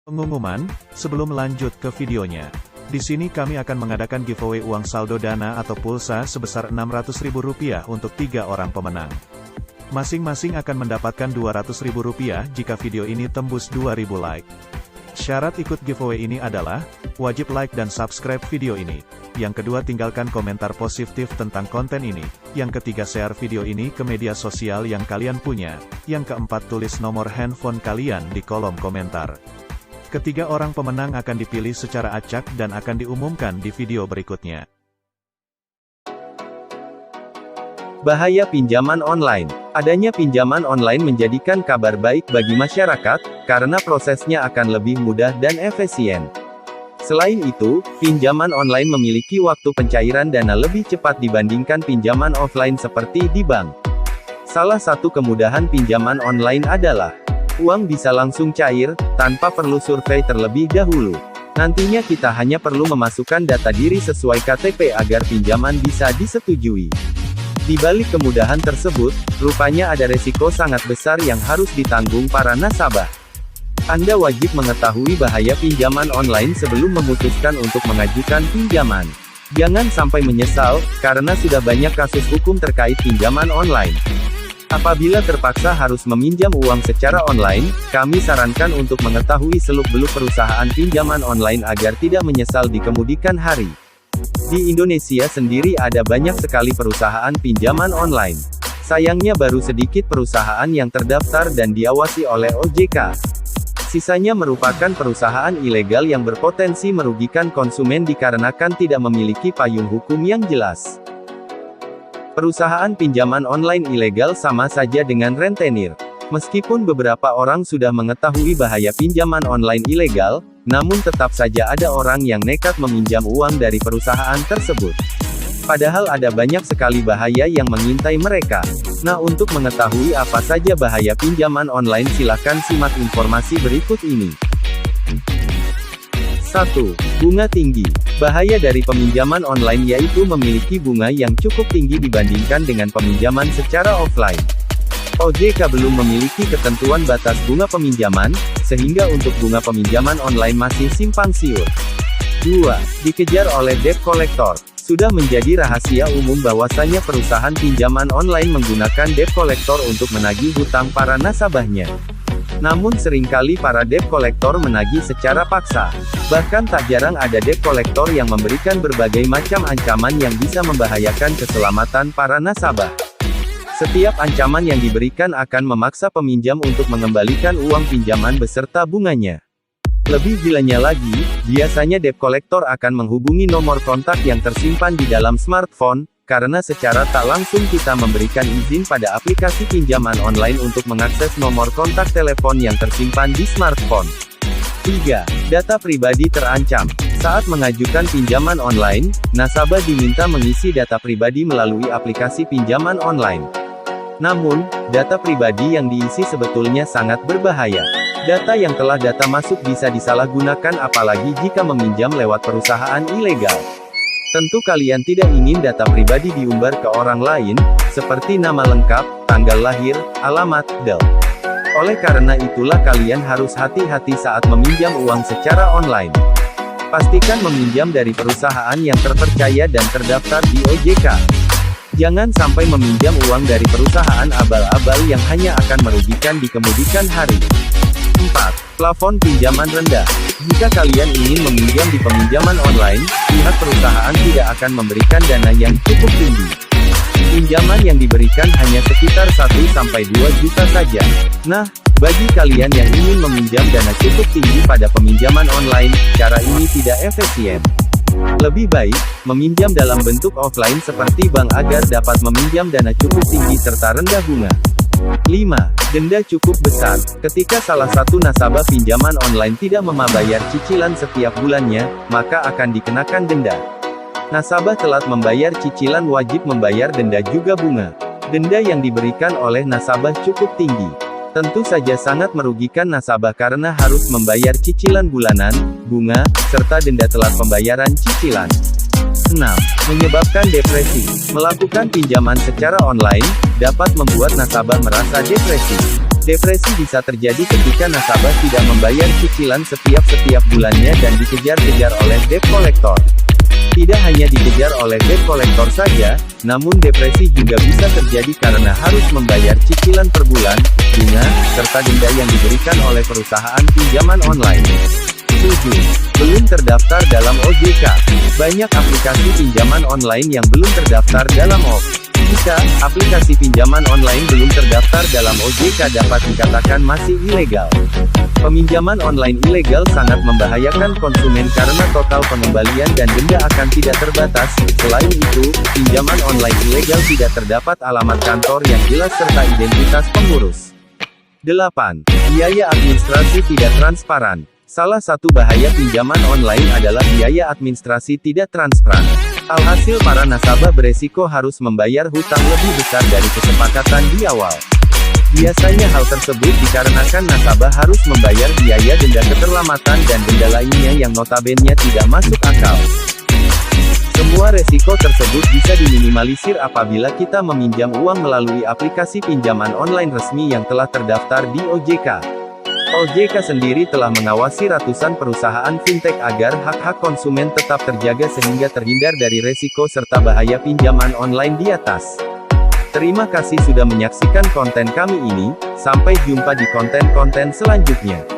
Pengumuman, sebelum lanjut ke videonya. Di sini kami akan mengadakan giveaway uang saldo dana atau pulsa sebesar Rp600.000 untuk 3 orang pemenang. Masing-masing akan mendapatkan Rp200.000 jika video ini tembus 2.000 like. Syarat ikut giveaway ini adalah, wajib like dan subscribe video ini. Yang kedua, tinggalkan komentar positif tentang konten ini. Yang ketiga, share video ini ke media sosial yang kalian punya. Yang keempat, tulis nomor handphone kalian di kolom komentar. Ketiga orang pemenang akan dipilih secara acak dan akan diumumkan di video berikutnya. Bahaya pinjaman online. Adanya pinjaman online menjadikan kabar baik bagi masyarakat, karena prosesnya akan lebih mudah dan efisien. Selain itu, pinjaman online memiliki waktu pencairan dana lebih cepat dibandingkan pinjaman offline seperti di bank. Salah satu kemudahan pinjaman online adalah, uang bisa langsung cair, tanpa perlu survei terlebih dahulu. Nantinya kita hanya perlu memasukkan data diri sesuai KTP agar pinjaman bisa disetujui. Di balik kemudahan tersebut, rupanya ada resiko sangat besar yang harus ditanggung para nasabah. Anda wajib mengetahui bahaya pinjaman online sebelum memutuskan untuk mengajukan pinjaman. Jangan sampai menyesal, karena sudah banyak kasus hukum terkait pinjaman online. Apabila terpaksa harus meminjam uang secara online, kami sarankan untuk mengetahui seluk-beluk perusahaan pinjaman online agar tidak menyesal di kemudian hari. Di Indonesia sendiri ada banyak sekali perusahaan pinjaman online. Sayangnya baru sedikit perusahaan yang terdaftar dan diawasi oleh OJK. Sisanya merupakan perusahaan ilegal yang berpotensi merugikan konsumen dikarenakan tidak memiliki payung hukum yang jelas. Perusahaan pinjaman online ilegal sama saja dengan rentenir. Meskipun beberapa orang sudah mengetahui bahaya pinjaman online ilegal, namun tetap saja ada orang yang nekat meminjam uang dari perusahaan tersebut. Padahal ada banyak sekali bahaya yang mengintai mereka. Nah, untuk mengetahui apa saja bahaya pinjaman online, silakan simak informasi berikut ini. 1. Bunga tinggi. Bahaya dari peminjaman online yaitu memiliki bunga yang cukup tinggi dibandingkan dengan peminjaman secara offline. OJK belum memiliki ketentuan batas bunga peminjaman, sehingga untuk bunga peminjaman online masih simpang siur. 2. Dikejar oleh debt collector. Sudah menjadi rahasia umum bahwasanya perusahaan pinjaman online menggunakan debt collector untuk menagih hutang para nasabahnya. Namun seringkali para debt collector menagih secara paksa. Bahkan tak jarang ada debt collector yang memberikan berbagai macam ancaman yang bisa membahayakan keselamatan para nasabah. Setiap ancaman yang diberikan akan memaksa peminjam untuk mengembalikan uang pinjaman beserta bunganya. Lebih gilanya lagi, biasanya debt collector akan menghubungi nomor kontak yang tersimpan di dalam smartphone, karena secara tak langsung kita memberikan izin pada aplikasi pinjaman online untuk mengakses nomor kontak telepon yang tersimpan di smartphone. 3. Data pribadi terancam. Saat mengajukan pinjaman online, nasabah diminta mengisi data pribadi melalui aplikasi pinjaman online. Namun, data pribadi yang diisi sebetulnya sangat berbahaya. Data yang telah data masuk bisa disalahgunakan apalagi jika meminjam lewat perusahaan ilegal. Tentu kalian tidak ingin data pribadi diumbar ke orang lain, seperti nama lengkap, tanggal lahir, alamat, del. Oleh karena itulah kalian harus hati-hati saat meminjam uang secara online. Pastikan meminjam dari perusahaan yang terpercaya dan terdaftar di OJK. Jangan sampai meminjam uang dari perusahaan abal-abal yang hanya akan merugikan di kemudian hari. 4. Plafon pinjaman rendah. Jika kalian ingin meminjam di peminjaman online, pihak perusahaan tidak akan memberikan dana yang cukup tinggi. Pinjaman yang diberikan hanya sekitar 1-2 juta saja. Nah, bagi kalian yang ingin meminjam dana cukup tinggi pada peminjaman online, cara ini tidak efisien. Lebih baik, meminjam dalam bentuk offline seperti bank agar dapat meminjam dana cukup tinggi serta rendah bunga. 5. Denda cukup besar. Ketika salah satu nasabah pinjaman online tidak membayar cicilan setiap bulannya, maka akan dikenakan denda. Nasabah telat membayar cicilan wajib membayar denda juga bunga. Denda yang diberikan oleh nasabah cukup tinggi. Tentu saja sangat merugikan nasabah karena harus membayar cicilan bulanan, bunga, serta denda telat pembayaran cicilan. 6. Menyebabkan depresi. Melakukan pinjaman secara online, dapat membuat nasabah merasa depresi. Depresi bisa terjadi ketika nasabah tidak membayar cicilan setiap bulannya dan dikejar-kejar oleh debt collector. Tidak hanya dikejar oleh debt collector saja, namun depresi juga bisa terjadi karena harus membayar cicilan per bulan, bunga, serta denda yang diberikan oleh perusahaan pinjaman online. 7. Belum terdaftar dalam OJK. Banyak aplikasi pinjaman online yang belum terdaftar dalam OJK. Jika aplikasi pinjaman online belum terdaftar dalam OJK dapat dikatakan masih ilegal. Peminjaman online ilegal sangat membahayakan konsumen karena total pengembalian dan denda akan tidak terbatas. Selain itu, pinjaman online ilegal tidak terdapat alamat kantor yang jelas serta identitas pengurus. 8. Biaya administrasi tidak transparan. Salah satu bahaya pinjaman online adalah biaya administrasi tidak transparan. Alhasil para nasabah beresiko harus membayar hutang lebih besar dari kesepakatan di awal. Biasanya hal tersebut dikarenakan nasabah harus membayar biaya denda keterlambatan dan denda lainnya yang notabene tidak masuk akal. Semua resiko tersebut bisa diminimalisir apabila kita meminjam uang melalui aplikasi pinjaman online resmi yang telah terdaftar di OJK. OJK sendiri telah mengawasi ratusan perusahaan fintech agar hak-hak konsumen tetap terjaga sehingga terhindar dari resiko serta bahaya pinjaman online di atas. Terima kasih sudah menyaksikan konten kami ini, sampai jumpa di konten-konten selanjutnya.